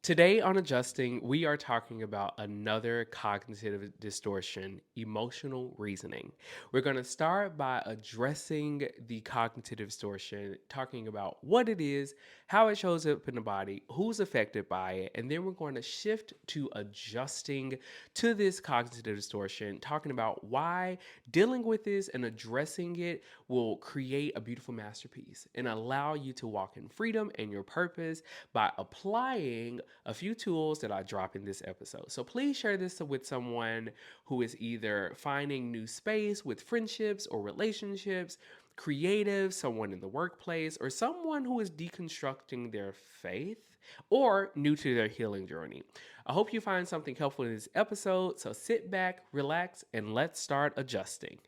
Today on Adjusting, we are talking about another cognitive distortion, emotional reasoning. We're going to start by addressing the cognitive distortion, talking about what it is, how it shows up in the body, who's affected by it, and then we're going to shift to adjusting to this cognitive distortion, talking about why dealing with this and addressing it will create a beautiful masterpiece and allow you to walk in freedom and your purpose by applying a few tools that I drop in this episode. So please share this with someone who is either finding new space with friendships or relationships, creative, someone in the workplace, or someone who is deconstructing their faith or new to their healing journey. I hope you find something helpful in this episode. So sit back, relax, and let's start adjusting.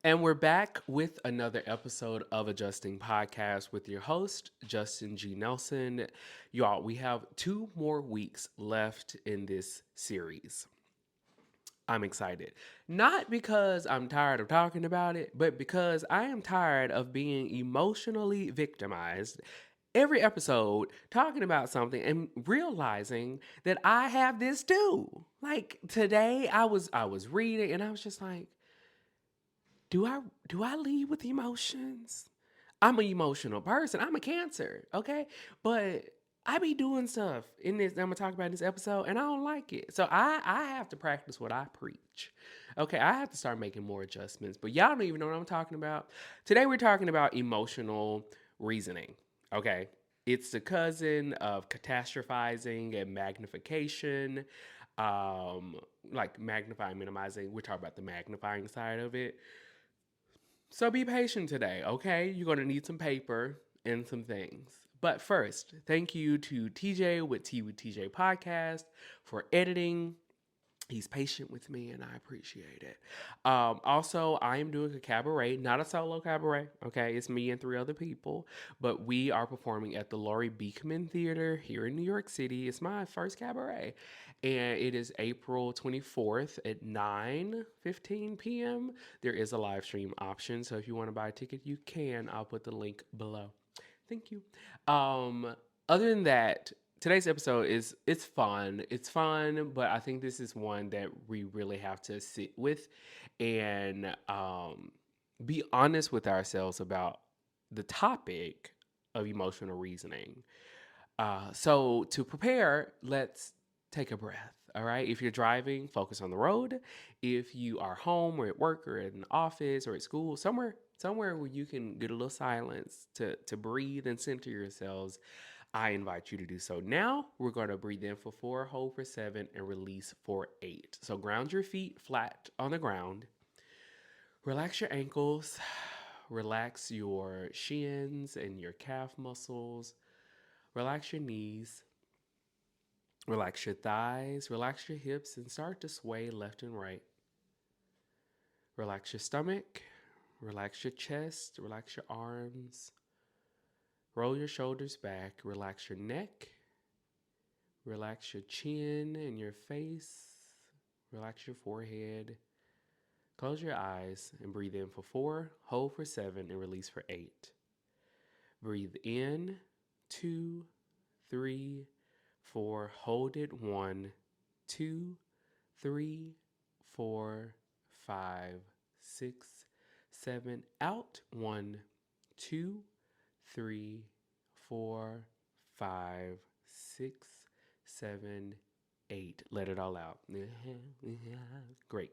And we're back with another episode of Adjusting Podcast with your host, Justin G. Nelson. Y'all, we have 2 more weeks left in this series. I'm excited. Not because I'm tired of talking about it, but because I am tired of being emotionally victimized every episode talking about something and realizing that I have this too. Like today I was reading and I was just like, do I lead with emotions? I'm an emotional person. I'm a Cancer, okay? But I be doing stuff in this that I'm gonna talk about in this episode, and I don't like it. So I have to practice what I preach. Okay, I have to start making more adjustments. But y'all don't even know what I'm talking about. Today we're talking about emotional reasoning. Okay. It's the cousin of catastrophizing and magnification. Like magnifying, minimizing. We're talking about the magnifying side of it. So be patient today, okay? You're going to need some paper and some things. But first, thank you to TJ with Tea with TJ podcast for editing. He's patient with me and I appreciate it. Also, I am doing a cabaret, not a solo cabaret, okay? It's me and 3 other people, but we are performing at the Laurie Beekman Theater here in New York City. It's my first cabaret, and it is April 24th at 9:15 p.m. There is a live stream option, so if you want to buy a ticket, you can. I'll put the link below. Thank you. Other than that, today's episode is it's fun. It's fun, but I think this is one that we really have to sit with and be honest with ourselves about the topic of emotional reasoning. So to prepare, let's take a breath. All right. If you're driving, focus on the road. If you are home or at work or in the office or at school, somewhere where you can get a little silence to breathe and center yourselves, I invite you to do so. Now we're going to breathe in for 4, hold for 7, and release for 8. So ground your feet flat on the ground. Relax your ankles. Relax your shins and your calf muscles. Relax your knees. Relax your thighs, relax your hips, and start to sway left and right. Relax your stomach, relax your chest, relax your arms. Roll your shoulders back, relax your neck, relax your chin and your face, relax your forehead. Close your eyes and breathe in for 4, hold for 7, and release for 8. Breathe in, 2, 3, 4, hold it 1, 2, 3, 4, 5, 6, 7, out 1, 2, 3, 4, 5, 6, 7, 8. Let it all out. Great.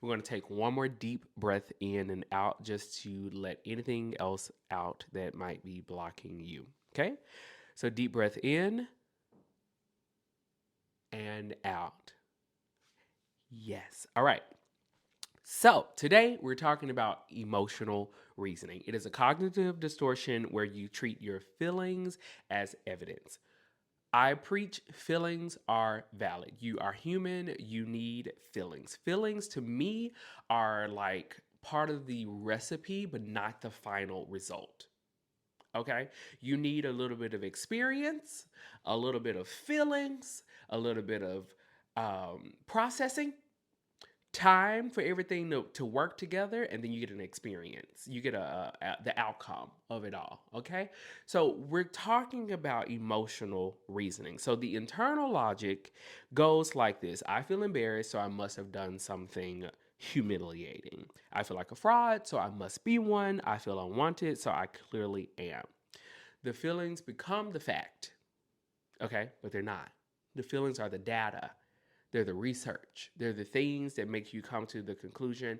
We're going to take one more deep breath in and out just to let anything else out that might be blocking you. Okay? So deep breath in and out. Yes. All right. So today we're talking about emotional reasoning. It is a cognitive distortion where you treat your feelings as evidence. I preach feelings are valid. You are human. You need feelings. Feelings to me are like part of the recipe, but not the final result. Okay. You need a little bit of experience, a little bit of feelings, a little bit of processing, time for everything to work together, and then you get an experience. You get the outcome of it all. Okay. So we're talking about emotional reasoning. So the internal logic goes like this: I feel embarrassed, so I must have done something humiliating. I feel like a fraud, so I must be one. I feel unwanted, so I clearly am. The feelings become the fact. Okay. But they're not. The feelings are the data, they're the research. They're the things that make you come to the conclusion.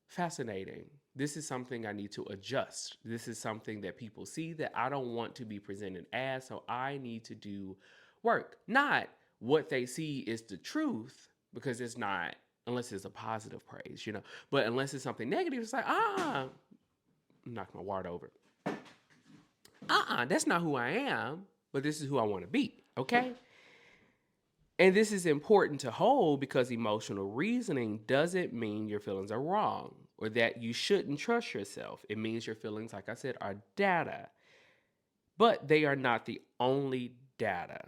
Fascinating. This is something I need to adjust. This is something that people see that I don't want to be presented as. So I need to do work. Not what they see is the truth, because it's not, unless it's a positive praise, you know. But unless it's something negative, it's like, knock my water over. That's not who I am, but this is who I want to be. Okay. And this is important to hold, because emotional reasoning doesn't mean your feelings are wrong or that you shouldn't trust yourself. It means your feelings, like I said, are data, but they are not the only data.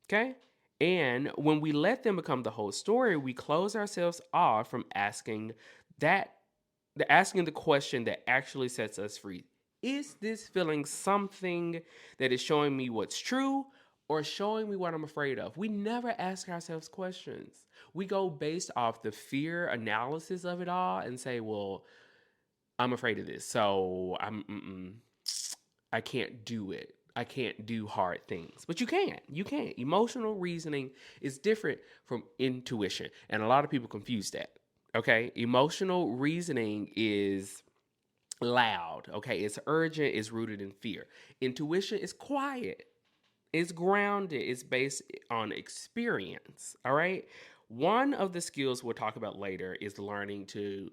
Okay? And when we let them become the whole story, we close ourselves off from asking the question that actually sets us free. Is this feeling something that is showing me what's true, or showing me what I'm afraid of? We never ask ourselves questions. We go based off the fear analysis of it all and say, well, I'm afraid of this, so I can't do it. I can't do hard things. But you can. You can. Emotional reasoning is different from intuition. And a lot of people confuse that. Okay? Emotional reasoning is loud. Okay? It's urgent, it's rooted in fear. Intuition is quiet. It's grounded. It's based on experience. All right? One of the skills we'll talk about later is learning to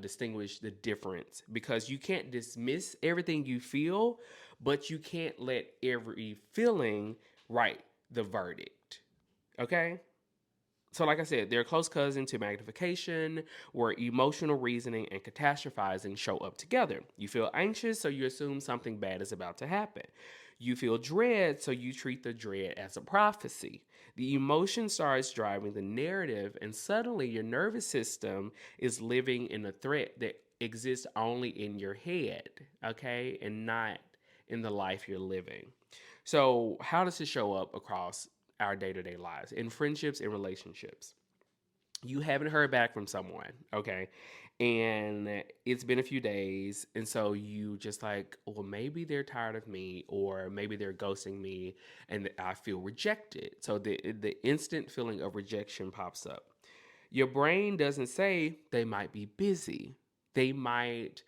distinguish the difference, because you can't dismiss everything you feel, but you can't let every feeling write the verdict. Okay? So, like I said, they're a close cousin to magnification, where emotional reasoning and catastrophizing show up together. You feel anxious, so you assume something bad is about to happen. You feel dread, so you treat the dread as a prophecy. The emotion starts driving the narrative, and suddenly your nervous system is living in a threat that exists only in your head, okay, and not in the life you're living. So, how does this show up across our day to day lives, in friendships and relationships? You haven't heard back from someone, okay? And it's been a few days. And so you just like, well, maybe they're tired of me, or maybe they're ghosting me, and I feel rejected. So the instant feeling of rejection pops up. Your brain doesn't say they might be busy. They might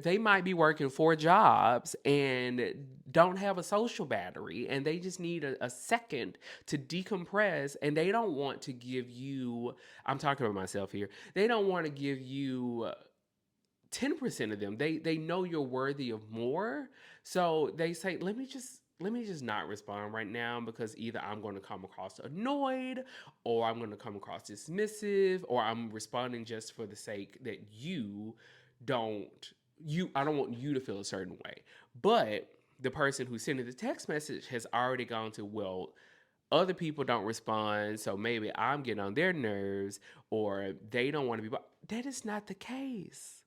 they might be working 4 jobs and don't have a social battery, and they just need a second to decompress, and they don't want to give you, I'm talking about myself here, they don't want to give you 10% of them. They know you're worthy of more. So they say, let me just not respond right now, because either I'm going to come across annoyed, or I'm going to come across dismissive, or I'm responding just for the sake that don't I don't want you to feel a certain way. But the person who's sending the text message has already gone to, well, other people don't respond, so maybe I'm getting on their nerves, or they don't want to be. That is not the case.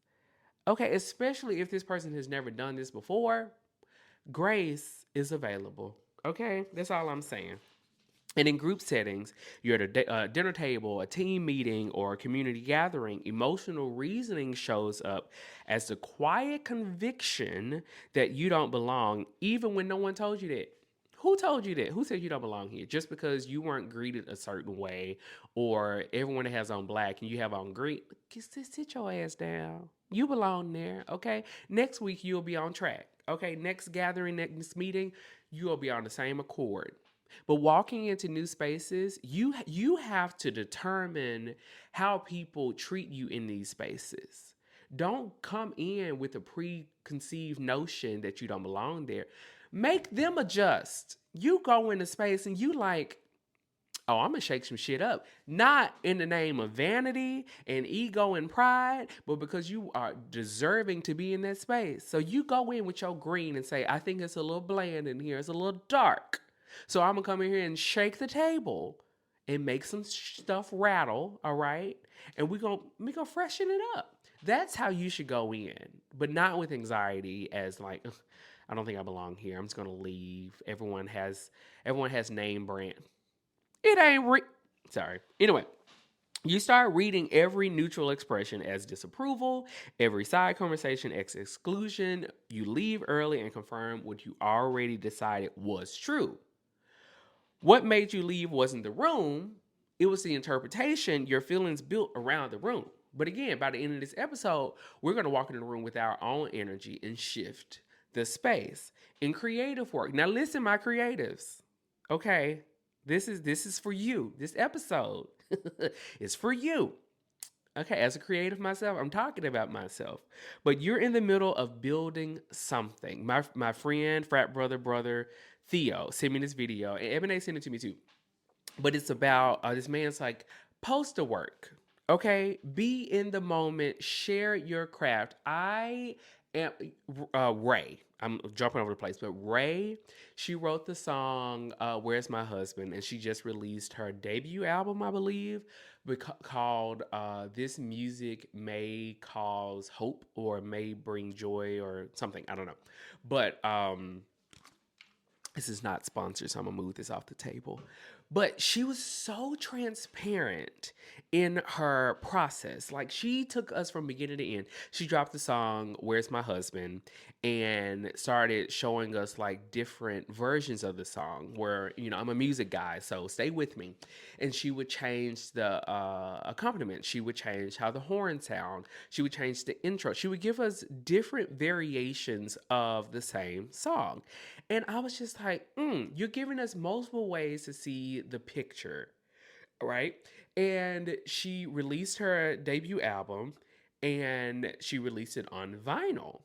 Okay, especially if this person has never done this before, grace is available. Okay, that's all I'm saying. And in group settings, you're at a dinner table, a team meeting, or a community gathering, emotional reasoning shows up as the quiet conviction that you don't belong, even when no one told you that. Who told you that? Who said you don't belong here? Just because you weren't greeted a certain way, or everyone has on black and you have on green, just sit your ass down. You belong there, okay? Next week, you'll be on track, okay? Next gathering, next meeting, you will be on the same accord. But walking into new spaces, you have to determine how people treat you in these spaces. Don't come in with a preconceived notion that you don't belong there. Make them adjust. You go into space and you like, Oh, I'm gonna shake some shit up. Not in the name of vanity and ego and pride, but because you are deserving to be in that space. So you go in with your green and say, I think it's a little bland in here, it's a little dark. So I'm gonna come in here and shake the table and make some stuff rattle, all right? And we gonna freshen it up. That's how you should go in, but not with anxiety as like, "Ugh, I don't think I belong here. I'm just gonna leave. Everyone has name brand. It ain't sorry. Anyway, you start reading every neutral expression as disapproval, every side conversation as exclusion. You leave early and confirm what you already decided was true. What made you leave wasn't the room, it was the interpretation your feelings built around the room. But again, by the end of this episode, we're going to walk in the room with our own energy and shift the space in creative work. Now listen, my creatives. Okay? This is for you. This episode is for you. Okay, as a creative myself, I'm talking about myself. But you're in the middle of building something. My friend, brother Theo sent me this video, and Ebony sent it to me too. But it's about this man's like poster work. Okay, be in the moment, share your craft. I am Ray. I'm jumping over the place, but Ray, she wrote the song "Where's My Husband," and she just released her debut album, I believe, called "This Music May Cause Hope" or "May Bring Joy" or something. I don't know, but this is not sponsored, so I'm gonna move this off the table. But she was so transparent in her process. Like she took us from beginning to end. She dropped the song "Where's My Husband" and started showing us like different versions of the song. Where I'm a music guy, so stay with me. And she would change the accompaniment. She would change how the horns sound. She would change the intro. She would give us different variations of the same song. And I was just like, you're giving us multiple ways to see the picture, right? And she released her debut album and she released it on vinyl.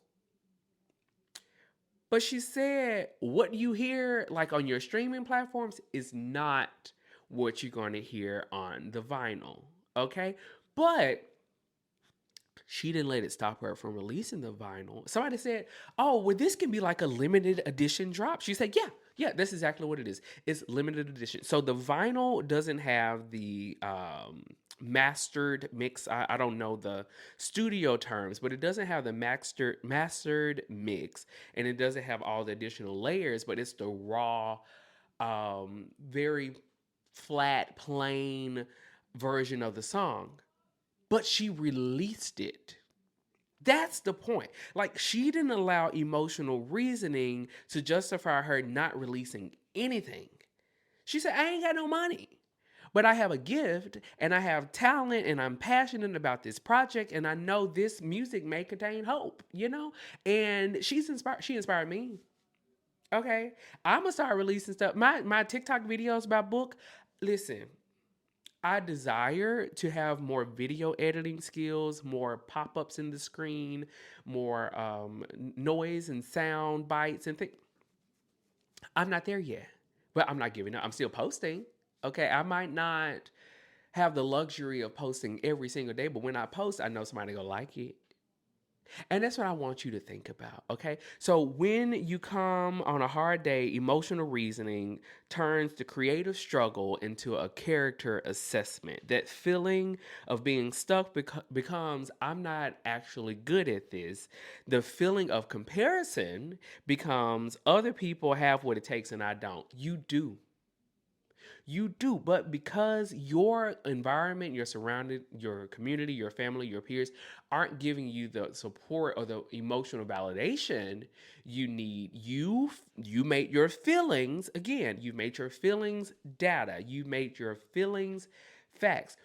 But she said, what you hear like on your streaming platforms is not what you're going to hear on the vinyl, okay? But she didn't let it stop her from releasing the vinyl. Somebody said, "Oh, well, this can be like a limited edition drop." She said, "Yeah, that's exactly what it is. It's limited edition." So the vinyl doesn't have the mastered mix. I don't know the studio terms, but it doesn't have the mastered mix, and it doesn't have all the additional layers. But it's the raw, very flat, plain version of the song, but she released it. That's the point. Like, she didn't allow emotional reasoning to justify her not releasing anything. She said, I ain't got no money, but I have a gift and I have talent and I'm passionate about this project and I know this music may contain hope. And she inspired me. Okay. I'm gonna start releasing stuff. My TikTok videos about book. Listen, I desire to have more video editing skills, more pop ups in the screen, more noise and sound bites and things. I'm not there yet, but I'm not giving up. I'm still posting. Okay, I might not have the luxury of posting every single day, but when I post, I know somebody gonna like it. And that's what I want you to think about, okay? So when you come on a hard day, emotional reasoning turns the creative struggle into a character assessment. That feeling of being stuck becomes, I'm not actually good at this. The feeling of comparison becomes, other people have what it takes and I don't. You do. You do, but because your environment, your surrounding, your community, your family, your peers aren't giving you the support or the emotional validation you need, you made your feelings again. You made your feelings data. You made your feelings facts.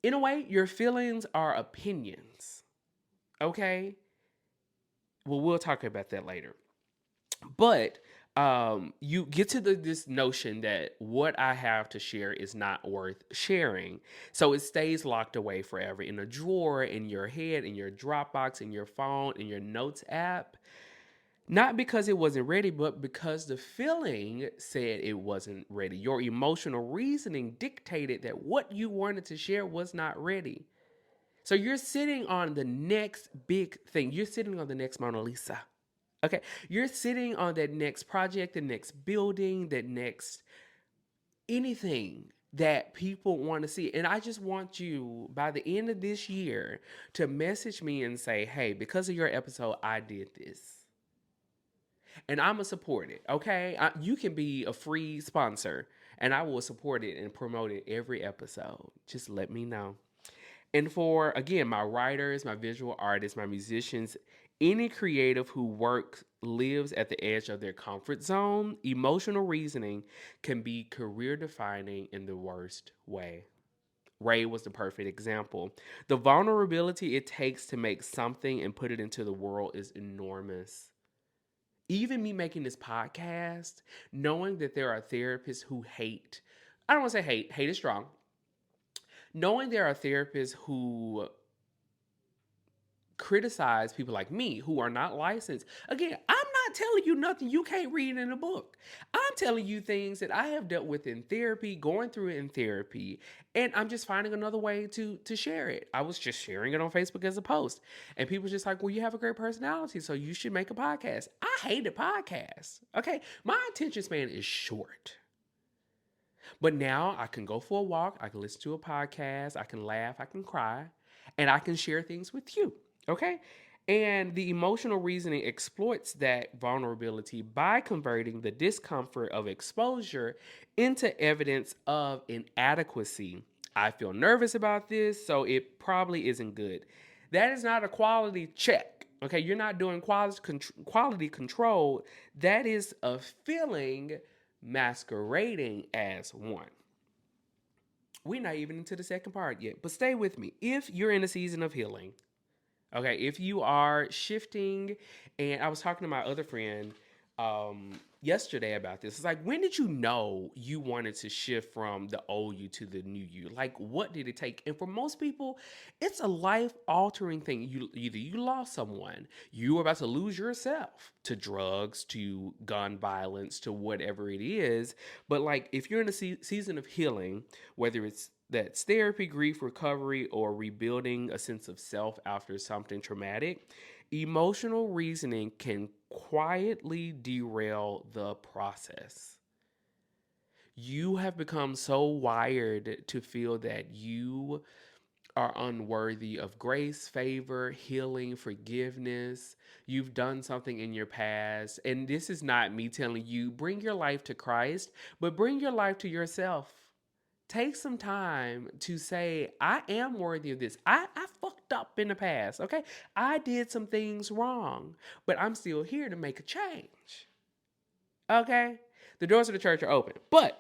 In a way, your feelings are opinions. Okay. Well, we'll talk about that later. But you get to this notion that what I have to share is not worth sharing. So it stays locked away forever in a drawer, in your head, in your Dropbox, in your phone, in your notes app. Not because it wasn't ready, but because the feeling said it wasn't ready. Your emotional reasoning dictated that what you wanted to share was not ready. So you're sitting on the next big thing. You're sitting on the next Mona Lisa. Okay. You're sitting on that next project, the next building, that next anything that people want to see. And I just want you by the end of this year to message me and say, hey, because of your episode, I did this. And I'm going to support it. Okay. You can be a free sponsor and I will support it and promote it every episode. Just let me know. And for, again, my writers, my visual artists, my musicians, any creative who works, lives at the edge of their comfort zone, emotional reasoning can be career defining in the worst way. Ray was the perfect example. The vulnerability it takes to make something and put it into the world is enormous. Even me making this podcast, knowing that there are therapists who hate, I don't want to say hate is strong. Knowing there are therapists who criticize people like me who are not licensed. Again, I'm not telling you nothing you can't read in a book. I'm telling you things that I have dealt with in therapy, going through it in therapy, and I'm just finding another way to share it. I was just sharing it on Facebook as a post, and people just like, well, you have a great personality, so you should make a podcast. I hate a podcast. Okay, my attention span is short. But now I can go for a walk, I can listen to a podcast, I can laugh, I can cry, and I can share things with you. Okay? And the emotional reasoning exploits that vulnerability by converting the discomfort of exposure into evidence of inadequacy. I feel nervous about this, so it probably isn't good. That is not a quality check. Okay, you're not doing quality control. That is a feeling masquerading as one. We're not even into the second part yet, but stay with me. If you're in a season of healing, okay, if you are shifting, and I was talking to my other friend yesterday about this. It's like, when did you know you wanted to shift from the old you to the new you? Like, what did it take? And for most people, it's a life altering thing. You either you lost someone, you were about to lose yourself to drugs, to gun violence, to whatever it is. But like, if you're in a season of healing, whether it's that's therapy, grief, recovery, or rebuilding a sense of self after something traumatic, emotional reasoning can quietly derail the process. You have become so wired to feel that you are unworthy of grace, favor, healing, forgiveness. You've done something in your past. And this is not me telling you, bring your life to Christ, but bring your life to yourself. Take some time to say, I am worthy of this. I fucked up in the past, okay? I did some things wrong, but I'm still here to make a change, okay? The doors of the church are open, but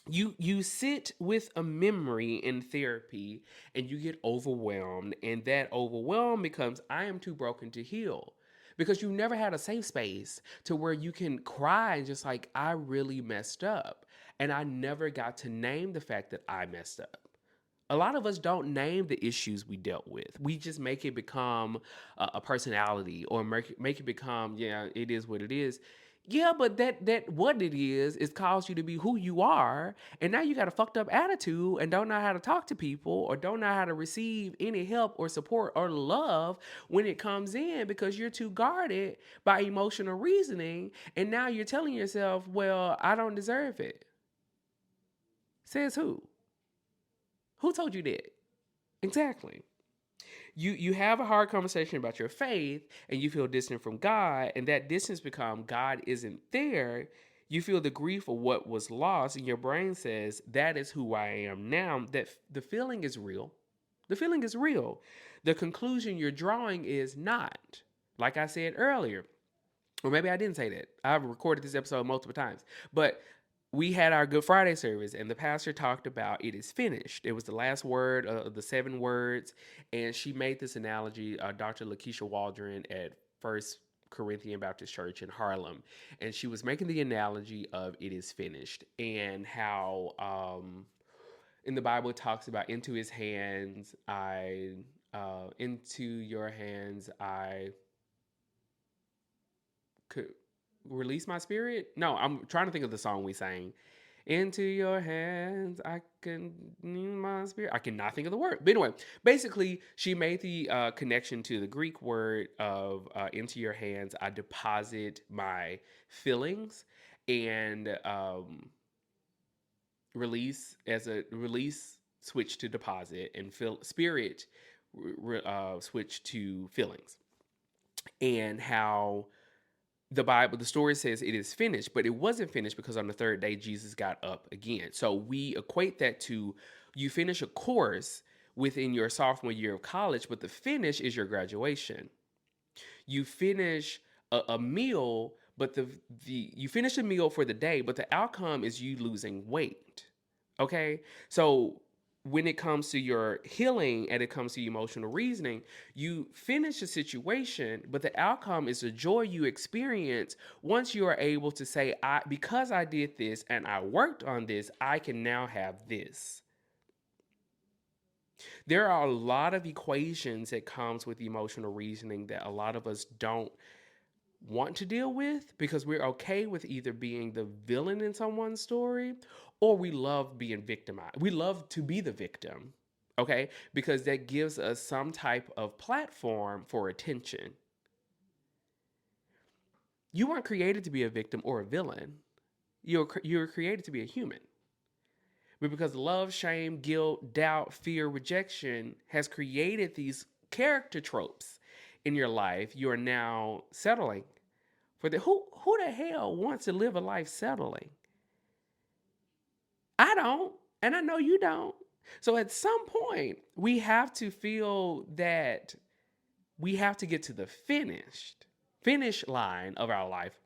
you sit with a memory in therapy and you get overwhelmed, and that overwhelm becomes, I am too broken to heal, because you never had a safe space to where you can cry and just like, I really messed up, and I never got to name the fact that I messed up. A lot of us don't name the issues we dealt with. We just make it become a personality, or make it become, yeah, it is what it is. Yeah, but that what it is caused you to be who you are, and now you got a fucked up attitude and don't know how to talk to people, or don't know how to receive any help or support or love when it comes in, because you're too guarded by emotional reasoning, and now you're telling yourself, well, I don't deserve it. Says who? Who told you that? Exactly. You have a hard conversation about your faith and you feel distant from God, and that distance become God isn't there. You feel the grief of what was lost, and your brain says, that is who I am now. That the feeling is real. The feeling is real. The conclusion you're drawing is not. Like I said earlier, or maybe I didn't say that. I've recorded this episode multiple times. But we had our Good Friday service, and the pastor talked about it is finished. It was the last word of the 7 words. And she made this analogy, Dr. Lakeisha Waldron at First Corinthian Baptist Church in Harlem. And she was making the analogy of it is finished, and how in the Bible it talks about into his hands, into your hands, I could release my spirit. No, I'm trying to think of the song we sang. Into your hands, I can my spirit. I cannot think of the word. But anyway, basically, she made the connection to the Greek word of into your hands. I deposit my feelings and release as a release switch to deposit and feel spirit switch to feelings and how the story says it is finished, but it wasn't finished because on the third day, Jesus got up again. So we equate that to you finish a course within your sophomore year of college, but the finish is your graduation. You finish a meal, but the you finish a meal for the day, but the outcome is you losing weight. Okay? So when it comes to your healing and it comes to emotional reasoning, you finish a situation, but the outcome is the joy you experience once you are able to say, because I did this and I worked on this, I can now have this. There are a lot of equations that comes with emotional reasoning that a lot of us don't want to deal with because we're okay with either being the villain in someone's story or we love being victimized. We love to be the victim, okay? Because that gives us some type of platform for attention. You weren't created to be a victim or a villain. You're created to be a human. But because love, shame, guilt, doubt, fear, rejection has created these character tropes in your life, you are now settling for the who the hell wants to live a life settling? I don't, and I know you don't. So at some point, we have to feel that we have to get to the finish line of our life.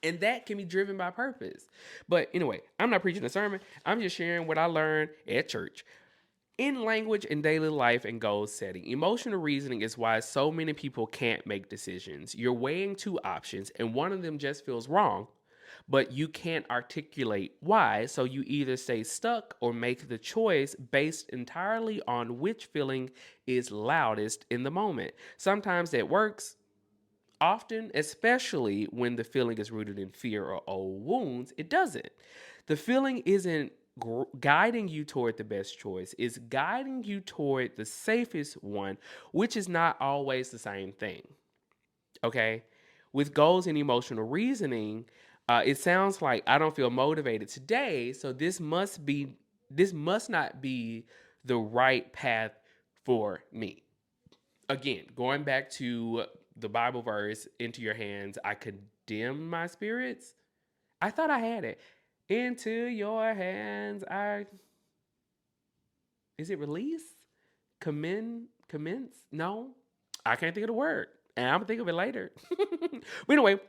And that can be driven by purpose. But anyway, I'm not preaching a sermon. I'm just sharing what I learned at church. In language and daily life and goal setting, emotional reasoning is why so many people can't make decisions. You're weighing two options, and one of them just feels wrong, but you can't articulate why, so you either stay stuck or make the choice based entirely on which feeling is loudest in the moment. Sometimes that works, often, especially when the feeling is rooted in fear or old wounds, it doesn't. The feeling isn't guiding you toward the best choice, it's guiding you toward the safest one, which is not always the same thing. Okay? With goals and emotional reasoning, it sounds like I don't feel motivated today, so this must not be the right path for me. Again, going back to the Bible verse, into your hands, I condemn my spirits. I thought I had it. Into your hands, is it release? Commence? No, I can't think of the word. And I'm gonna think of it later. But anyway,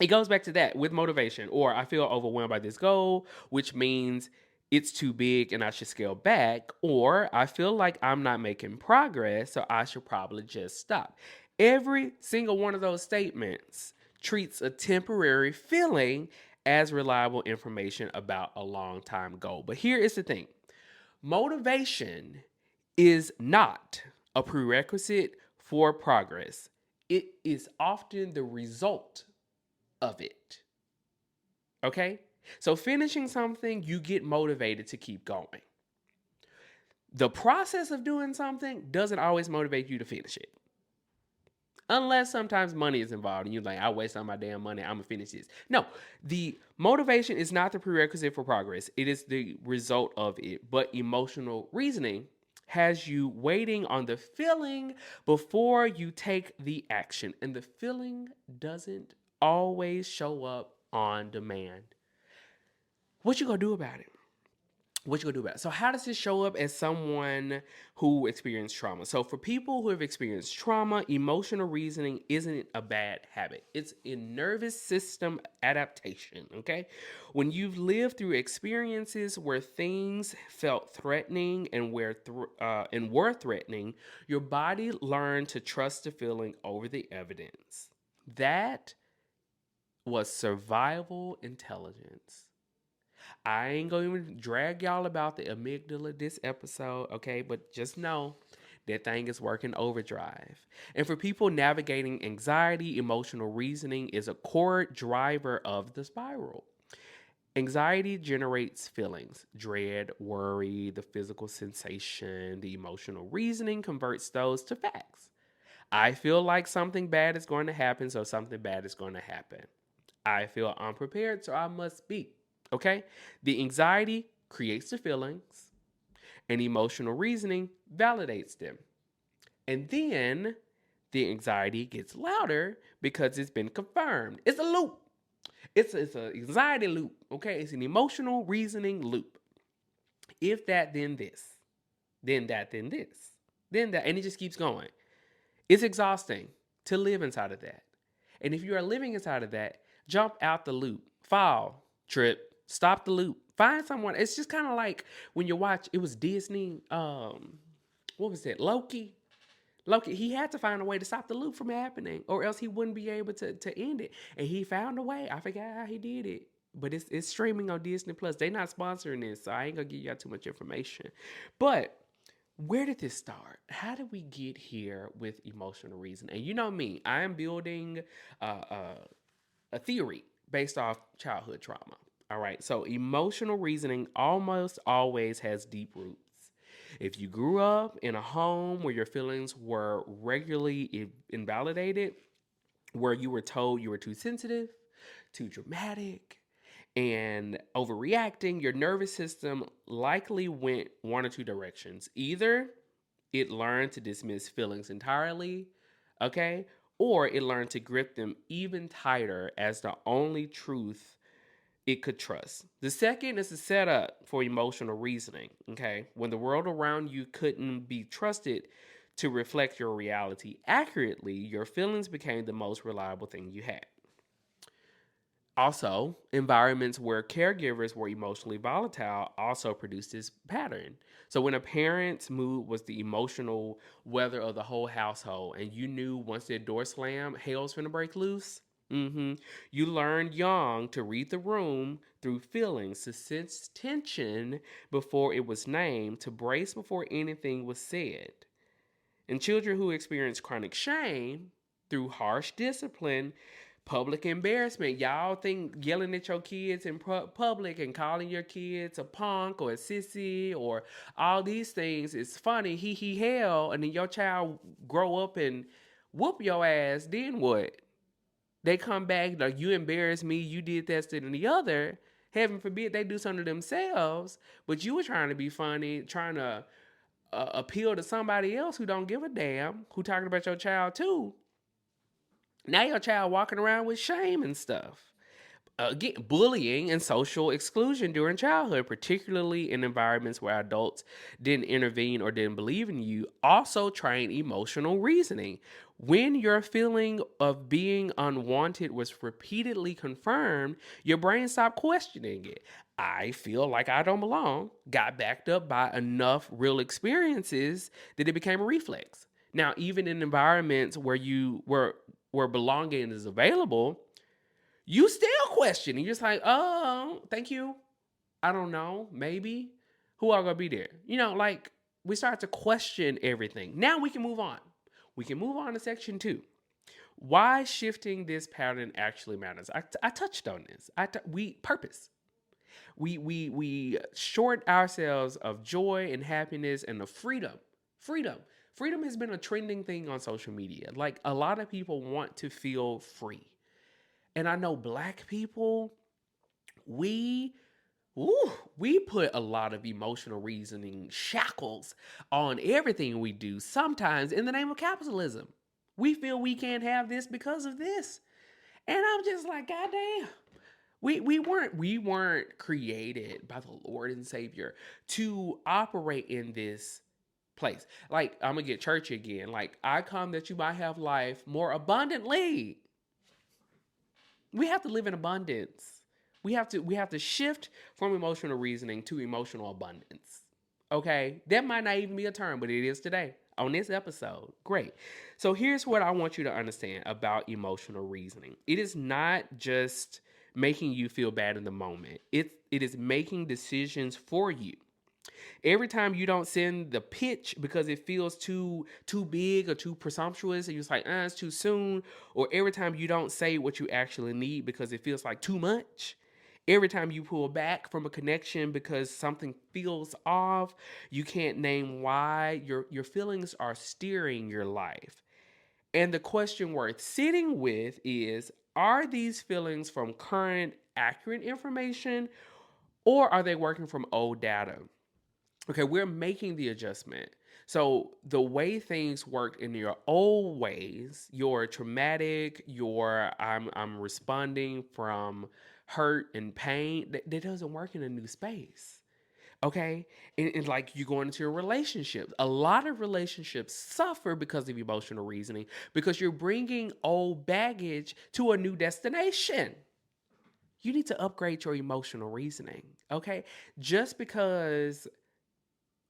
it goes back to that with motivation, or I feel overwhelmed by this goal, which means it's too big and I should scale back, or I feel like I'm not making progress, so I should probably just stop. Every single one of those statements treats a temporary feeling as reliable information about a long time goal. But here is the thing: motivation is not a prerequisite for progress, it is often the result of it. Okay? So, finishing something, you get motivated to keep going. The process of doing something doesn't always motivate you to finish it. Unless sometimes money is involved and you're like, I waste all my damn money, I'm gonna finish this. No, the motivation is not the prerequisite for progress, it is the result of it. But emotional reasoning has you waiting on the feeling before you take the action. And the feeling doesn't always show up on demand. What you gonna do about it? What you gonna do about it? So how does this show up as someone who experienced trauma? So for people who have experienced trauma, emotional reasoning isn't a bad habit. It's a nervous system adaptation, okay? When you've lived through experiences where things felt threatening and were threatening, your body learned to trust the feeling over the evidence. That was survival intelligence. I ain't gonna even drag y'all about the amygdala this episode, okay? But just know That thing is working overdrive. And for people navigating anxiety, emotional reasoning is a core driver of the spiral. Anxiety generates feelings, dread, worry, the physical sensation, the emotional reasoning converts those to facts. I feel like something bad is going to happen, so something bad is going to happen. I feel unprepared, so I must be. Okay? The anxiety creates the feelings, and emotional reasoning validates them. And then the anxiety gets louder because it's been confirmed. It's a loop. It's an anxiety loop. Okay? It's an emotional reasoning loop. If that, then this. Then that, then this. Then that. And it just keeps going. It's exhausting to live inside of that. And if you are living inside of that, jump out the loop, fall, trip, stop the loop, find someone. It's just kind of like when you watch, it was Disney, what was it, Loki? Loki, he had to find a way to stop the loop from happening, or else he wouldn't be able to end it. And he found a way. I forgot how he did it. But it's streaming on Disney Plus. They're not sponsoring this, so I ain't gonna give y'all too much information. But where did this start? How did we get here with emotional reason? And you know me, I am building a theory based off childhood trauma. All right, so emotional reasoning almost always has deep roots. If you grew up in a home where your feelings were regularly invalidated, where you were told you were too sensitive, too dramatic, and overreacting, your nervous system likely went one or two directions. Either it learned to dismiss feelings entirely, okay, or it learned to grip them even tighter as the only truth it could trust. The second is a setup for emotional reasoning, okay? When the world around you couldn't be trusted to reflect your reality accurately, your feelings became the most reliable thing you had. Also, environments where caregivers were emotionally volatile also produced this pattern. So, when a parent's mood was the emotional weather of the whole household, and you knew once their door slammed, hell's finna break loose. You learned young to read the room through feelings, to sense tension before it was named, to brace before anything was said. And children who experience chronic shame through harsh discipline, public embarrassment. Y'all think yelling at your kids in public and calling your kids a punk or a sissy or all these things is funny, he hell, and then your child grow up and whoop your ass, then what? They come back, like, you embarrassed me, you did that, that, and the other. Heaven forbid they do something to themselves, but you were trying to be funny, trying to appeal to somebody else who don't give a damn, who talking about your child too. Now your child walking around with shame and stuff. Again, bullying and social exclusion during childhood, particularly in environments where adults didn't intervene or didn't believe in you, also train emotional reasoning. When your feeling of being unwanted was repeatedly confirmed, your brain stopped questioning it. I feel like I don't belong, got backed up by enough real experiences that it became a reflex. Now, even in environments where belonging is available, you still question. And you're just like, oh, thank you. I don't know. Maybe. Who are going to be there? Like, we start to question everything. Now we can move on. We can move on to section 2. Why shifting this pattern actually matters. I touched on this. We purpose. We short ourselves of joy and happiness and of freedom. Freedom has been a trending thing on social media. Like, a lot of people want to feel free. And I know Black people, we we put a lot of emotional reasoning shackles on everything we do, sometimes in the name of capitalism. We feel we can't have this because of this. And I'm just like, God damn. We weren't created by the Lord and Savior to operate in this place. Like, I'm gonna get churchy again. Like, I come that you might have life more abundantly. We have to live in abundance. We have to shift from emotional reasoning to emotional abundance. Okay? That might not even be a term, but it is today on this episode. Great. So here's what I want you to understand about emotional reasoning. It is not just making you feel bad in the moment. It is making decisions for you. Every time you don't send the pitch because it feels too big or too presumptuous, and you're just like, it's too soon. Or every time you don't say what you actually need because it feels like too much. Every time you pull back from a connection because something feels off, you can't name why. Your feelings are steering your life. And the question worth sitting with is, are these feelings from current accurate information, or are they working from old data? Okay, we're making the adjustment. So the way things work in your old ways, your traumatic, your I'm responding from hurt and pain, that doesn't work in a new space. Okay, and like you going into a relationship, a lot of relationships suffer because of emotional reasoning, because you're bringing old baggage to a new destination. You need to upgrade your emotional reasoning. Okay, just because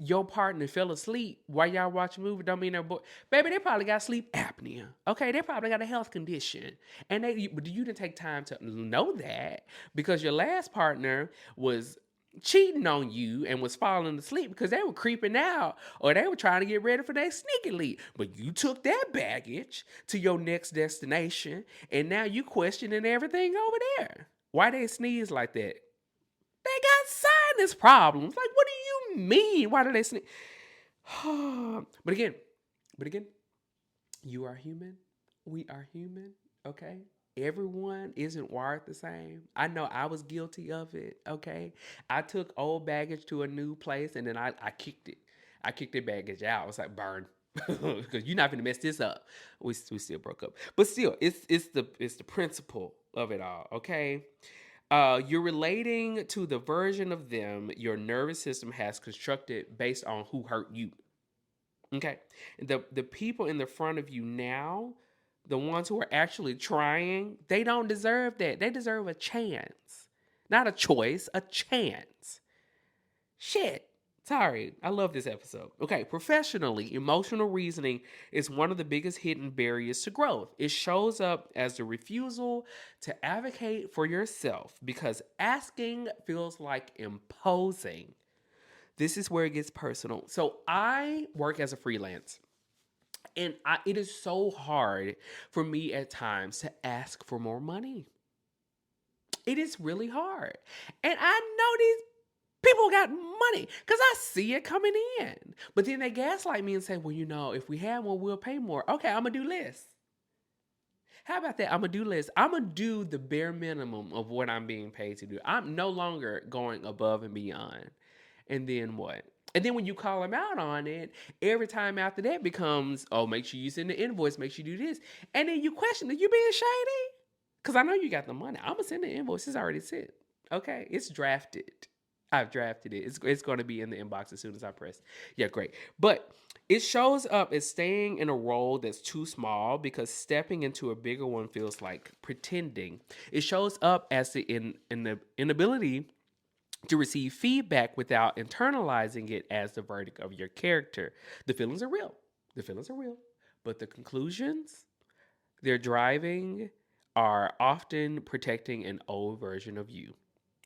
your partner fell asleep while y'all watch a movie don't mean they're bored. Baby, they probably got sleep apnea. Okay, they probably got a health condition, and but you didn't take time to know that because your last partner was cheating on you and was falling asleep because they were creeping out or they were trying to get ready for their sneaky leak. But you took that baggage to your next destination, and now you questioning everything over there. Why they sneeze like that? They got sinus problems. Like, what do you mean? Why do they sneeze? but again, but again, you are human. We are human. Okay. Everyone isn't wired the same. I know I was guilty of it. Okay. I took old baggage to a new place and then I kicked it. I kicked the baggage out. I was like, burn. Because you're not gonna mess this up. We still broke up. But still, it's the principle of it all. Okay. You're relating to the version of them your nervous system has constructed based on who hurt you. Okay. The people in the front of you now, the ones who are actually trying, they don't deserve that. They deserve a chance. Not a choice, a chance. Shit. Sorry, I love this episode. Okay, professionally, emotional reasoning is one of the biggest hidden barriers to growth. It shows up as the refusal to advocate for yourself because asking feels like imposing. This is where it gets personal. So, I work as a freelance, and it is so hard for me at times to ask for more money. It is really hard. And I know these people got money because I see it coming in. But then they gaslight me and say, well, if we have more, we'll pay more. Okay, I'm going to do less. How about that? I'm going to do less. I'm going to do the bare minimum of what I'm being paid to do. I'm no longer going above and beyond. And then what? And then when you call them out on it, every time after that becomes, oh, make sure you send the invoice, make sure you do this. And then you question, are you being shady? Because I know you got the money. I'm going to send the invoice. It's already sent. Okay, it's drafted. I've drafted it. It's going to be in the inbox as soon as I press. Yeah, great. But it shows up as staying in a role that's too small because stepping into a bigger one feels like pretending. It shows up as the inability to receive feedback without internalizing it as the verdict of your character. The feelings are real. The feelings are real. But the conclusions they're driving are often protecting an old version of you.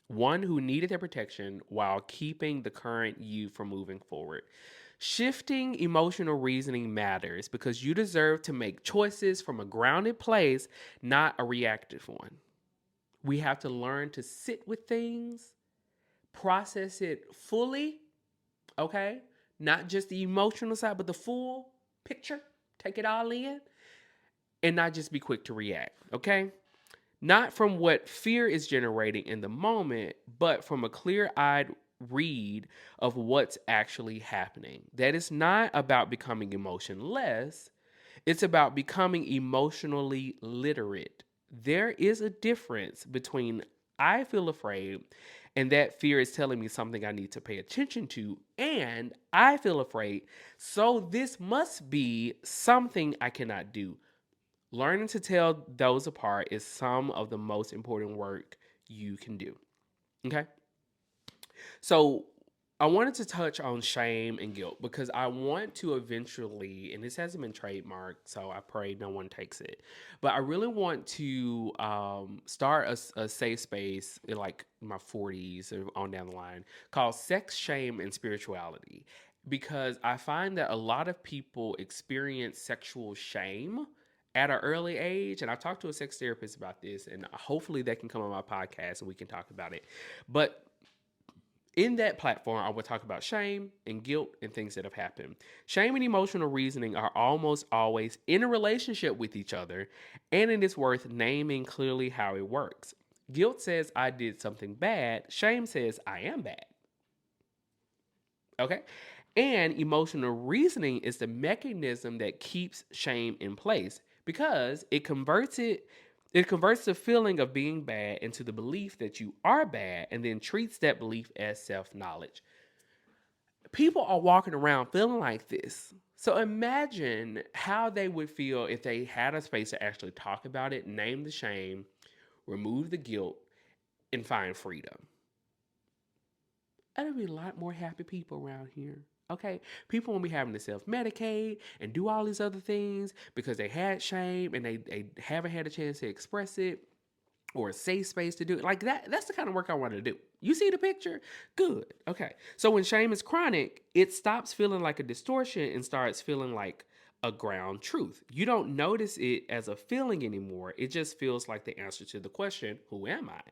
One who needed their protection while keeping the current you from moving forward. Shifting emotional reasoning matters because you deserve to make choices from a grounded place, not a reactive one. We have to learn to sit with things, process it fully, okay? Not just the emotional side, but the full picture. Take it all in and not just be quick to react, okay? Not from what fear is generating in the moment, but from a clear eyed read of what's actually happening. That is not about becoming emotionless, it's about becoming emotionally literate. There is a difference between I feel afraid and that fear is telling me something I need to pay attention to, and I feel afraid, so this must be something I cannot do. Learning to tell those apart is some of the most important work you can do. Okay? So I wanted to touch on shame and guilt because I want to eventually, and this hasn't been trademarked, so I pray no one takes it. But I really want to start a safe space in like my 40s or on down the line called Sex, Shame, and Spirituality. Because I find that a lot of people experience sexual shame at an early age. And I've talked to a sex therapist about this, and hopefully they can come on my podcast and we can talk about it. But in that platform, I will talk about shame and guilt and things that have happened. Shame and emotional reasoning are almost always in a relationship with each other, and it is worth naming clearly how it works. Guilt says I did something bad, shame says I am bad. Okay? And emotional reasoning is the mechanism that keeps shame in place because it converts the feeling of being bad into the belief that you are bad and then treats that belief as self-knowledge. People are walking around feeling like this. So imagine how they would feel if they had a space to actually talk about it, name the shame, remove the guilt, and find freedom. There'll be a lot more happy people around here. Okay, people won't be having to self-medicate and do all these other things because they had shame and they haven't had a chance to express it or a safe space to do it. Like that's the kind of work I want to do. You see the picture? Good. Okay. So when shame is chronic, it stops feeling like a distortion and starts feeling like a ground truth. You don't notice it as a feeling anymore. It just feels like the answer to the question, who am I?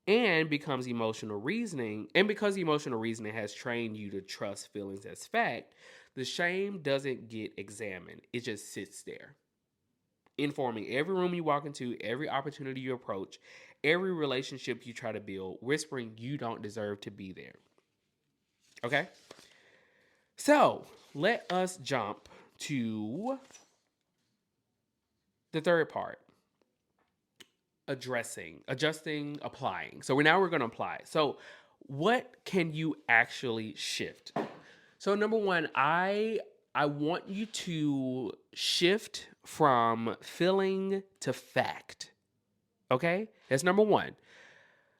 And becomes emotional reasoning. And because emotional reasoning has trained you to trust feelings as fact, the shame doesn't get examined. It just sits there, informing every room you walk into, every opportunity you approach, every relationship you try to build, whispering you don't deserve to be there. Okay? So let us jump to the third part, adjusting, applying. So we're going to apply. So what can you actually shift? So number one, I want you to shift from feeling to fact. Okay? That's number one.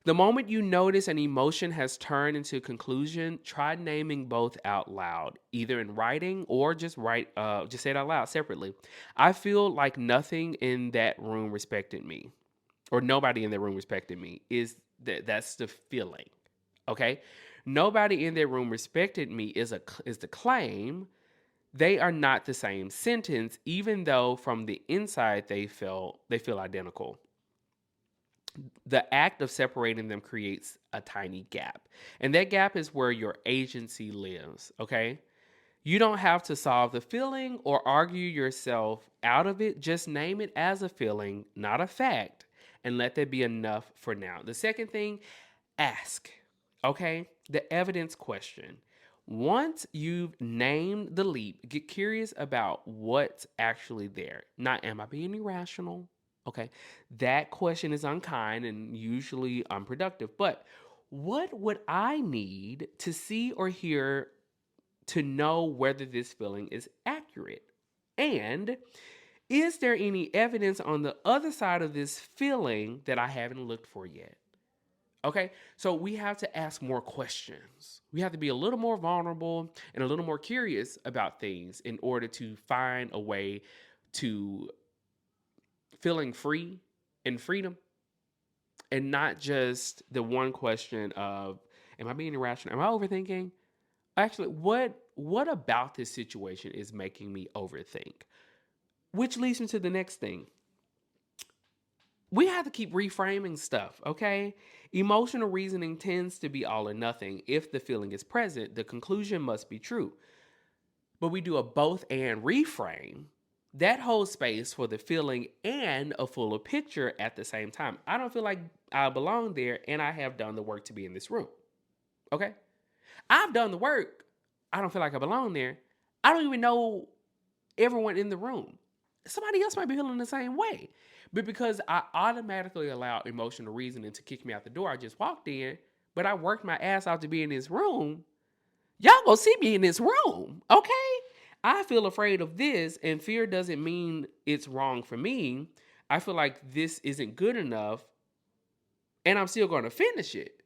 The moment you notice an emotion has turned into a conclusion, try naming both out loud, either in writing or just say it out loud separately. I feel like nothing in that room respected me, or nobody in that room respected me. That's the feeling, okay? Nobody in that room respected me is the claim. They are not the same sentence, even though from the inside they feel identical. The act of separating them creates a tiny gap. And that gap is where your agency lives, okay? You don't have to solve the feeling or argue yourself out of it. Just name it as a feeling, not a fact, and let that be enough for now. The second thing, ask, okay? The evidence question. Once you've named the leap, get curious about what's actually there. Not, am I being irrational? Okay, that question is unkind and usually unproductive. But what would I need to see or hear to know whether this feeling is accurate? And is there any evidence on the other side of this feeling that I haven't looked for yet? Okay, so we have to ask more questions. We have to be a little more vulnerable and a little more curious about things in order to find a way to feeling free and freedom, and not just the one question of, am I being irrational? Am I overthinking? Actually, what about this situation is making me overthink? Which leads me to the next thing. We have to keep reframing stuff, okay? Emotional reasoning tends to be all or nothing. If the feeling is present, the conclusion must be true. But we do a both and reframe. That holds space for the feeling and a fuller picture at the same time. I don't feel like I belong there, and I have done the work to be in this room. Okay? I've done the work. I don't feel like I belong there. I don't even know everyone in the room. Somebody else might be feeling the same way. But because I automatically allowed emotional reasoning to kick me out the door, I just walked in, but I worked my ass out to be in this room. Y'all gonna see me in this room, okay? I feel afraid of this, and fear doesn't mean it's wrong for me. I feel like this isn't good enough, and I'm still gonna finish it.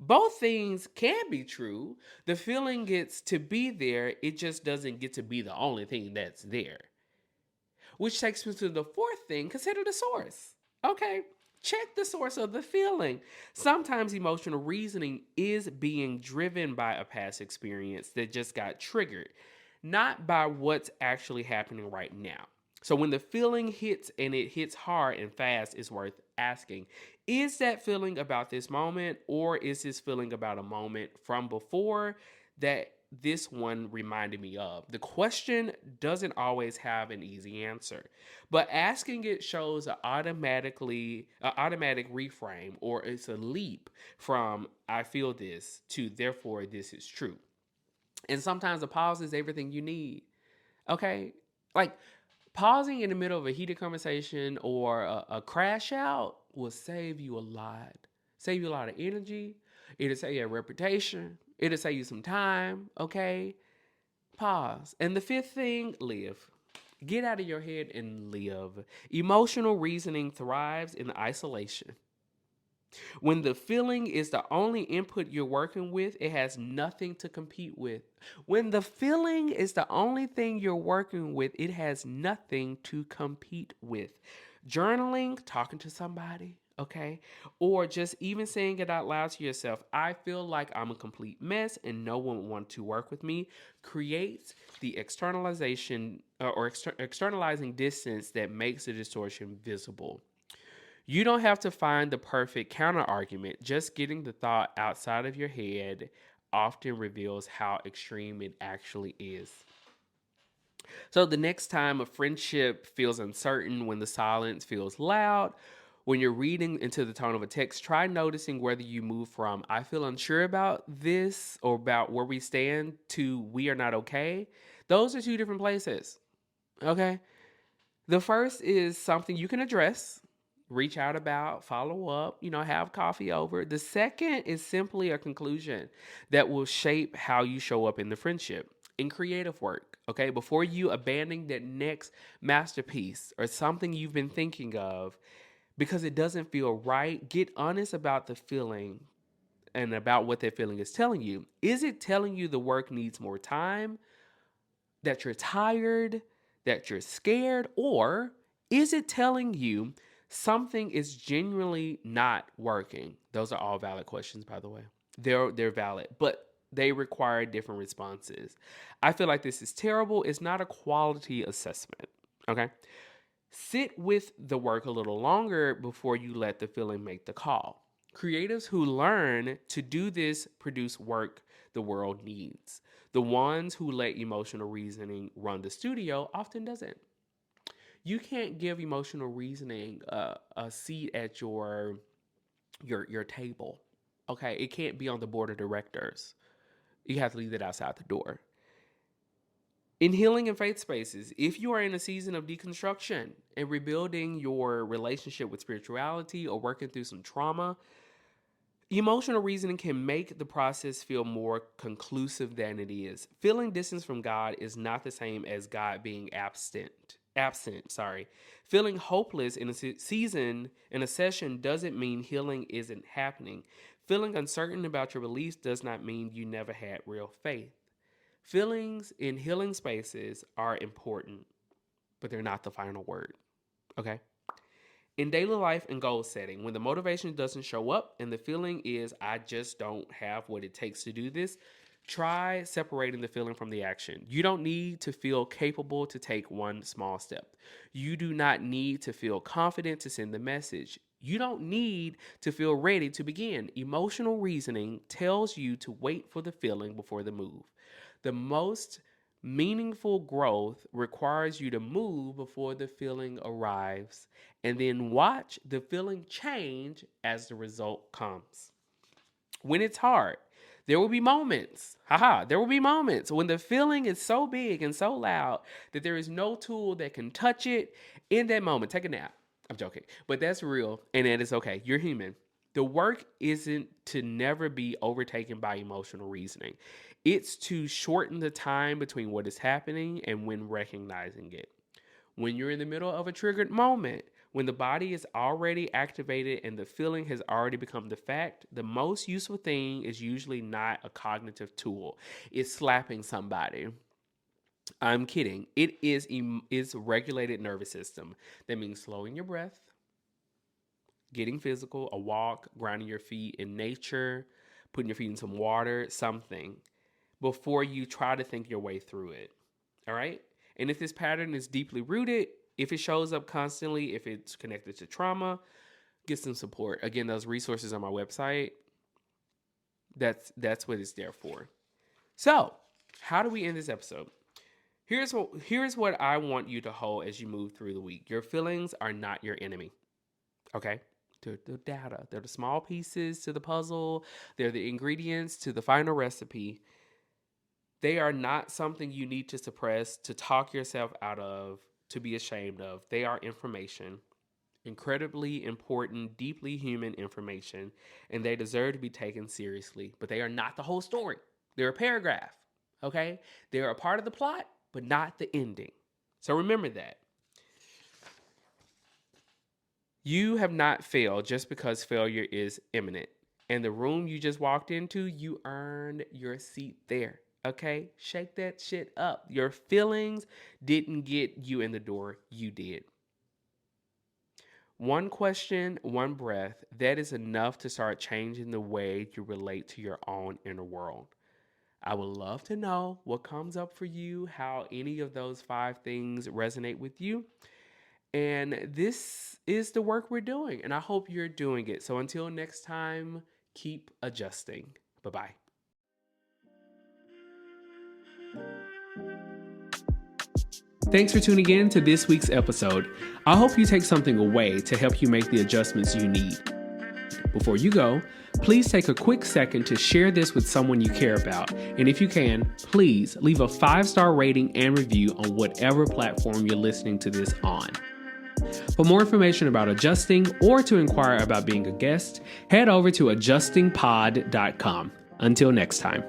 Both things can be true. The feeling gets to be there, it just doesn't get to be the only thing that's there. Which takes me to the fourth thing: consider the source. Okay, check the source of the feeling. Sometimes emotional reasoning is being driven by a past experience that just got triggered, not by what's actually happening right now. So when the feeling hits and it hits hard and fast, it's worth asking, is that feeling about this moment, or is this feeling about a moment from before that this one reminded me of? The question doesn't always have an easy answer, but asking it shows an automatic reframe, or it's a leap from I feel this to therefore this is true. And sometimes a pause is everything you need. Okay? Like, pausing in the middle of a heated conversation or a crash out will save you a lot. Save you a lot of energy. It'll save you a reputation. It'll save you some time. Okay? Pause. And the fifth thing, live. Get out of your head and live. Emotional reasoning thrives in isolation. When the feeling is the only input you're working with, it has nothing to compete with. When the feeling is the only thing you're working with, it has nothing to compete with. Journaling, talking to somebody, okay? Or just even saying it out loud to yourself, I feel like I'm a complete mess and no one wants to work with me, creates the externalization externalizing distance that makes the distortion visible. You don't have to find the perfect counter argument. Just getting the thought outside of your head often reveals how extreme it actually is. So, the next time a friendship feels uncertain, when the silence feels loud, when you're reading into the tone of a text, try noticing whether you move from I feel unsure about this or about where we stand to we are not okay. Those are two different places. Okay. The first is something you can address, reach out about, follow up, have coffee over. The second is simply a conclusion that will shape how you show up in the friendship. In creative work, okay, before you abandon that next masterpiece or something you've been thinking of because it doesn't feel right, get honest about the feeling and about what that feeling is telling you. Is it telling you the work needs more time, that you're tired, that you're scared, or is it telling you something is genuinely not working? Those are all valid questions, by the way. They're valid, but they require different responses. I feel like this is terrible. It's not a quality assessment. Okay. Sit with the work a little longer before you let the feeling make the call. Creatives who learn to do this produce work the world needs. The ones who let emotional reasoning run the studio often doesn't. You can't give emotional reasoning a seat at your table. Okay, it can't be on the board of directors. You have to leave it outside the door. In healing and faith spaces, if you are in a season of deconstruction and rebuilding your relationship with spirituality or working through some trauma, emotional reasoning can make the process feel more conclusive than it is. Feeling distance from God is not the same as God being absent. Feeling hopeless in a season, in a session, doesn't mean healing isn't happening. Feeling uncertain about your beliefs does not mean you never had real faith. Feelings in healing spaces are important, but they're not the final word. Okay? In daily life and goal setting, when the motivation doesn't show up and the feeling is, I just don't have what it takes to do this, try separating the feeling from the action. You don't need to feel capable to take one small step. You do not need to feel confident to send the message. You don't need to feel ready to begin. Emotional reasoning tells you to wait for the feeling before the move. The most meaningful growth requires you to move before the feeling arrives and then watch the feeling change as the result comes. When it's hard, there will be moments, there will be moments when the feeling is so big and so loud that there is no tool that can touch it. In that moment, take a nap. I'm joking, but that's real and that is okay. You're human. The work isn't to never be overtaken by emotional reasoning. It's to shorten the time between what is happening and when recognizing it. When you're in the middle of a triggered moment, When the body is already activated and the feeling has already become the fact, the most useful thing is usually not a cognitive tool. It's slapping somebody. I'm kidding. It is regulated nervous system. That means slowing your breath, getting physical, a walk, grounding your feet in nature, putting your feet in some water, something, before you try to think your way through it. All right? And if this pattern is deeply rooted, if it shows up constantly, if it's connected to trauma, get some support. Again, those resources on my website, that's what it's there for. So, how do we end this episode? Here's what I want you to hold as you move through the week. Your feelings are not your enemy. Okay? They're the data. They're the small pieces to the puzzle. They're the ingredients to the final recipe. They are not something you need to suppress, to talk yourself out of, to be ashamed of. They are information, incredibly important, deeply human information, and they deserve to be taken seriously. But they are not the whole story. They're a paragraph, okay? They're a part of the plot, but not the ending. So remember that. You have not failed just because failure is imminent. And the room you just walked into, you earned your seat there. Okay, shake that shit up. Your feelings didn't get you in the door. You did. One question, one breath, that is enough to start changing the way you relate to your own inner world. I would love to know what comes up for you, how any of those 5 things resonate with you. And this is the work we're doing, and I hope you're doing it. So until next time, keep adjusting. Bye-bye. Thanks for tuning in to this week's episode. I hope you take something away to help you make the adjustments you need. Before you go, please take a quick second to share this with someone you care about. And if you can, please leave a 5-star rating and review on whatever platform you're listening to this on. For more information about adjusting or to inquire about being a guest, head over to adjustingpod.com. Until next time.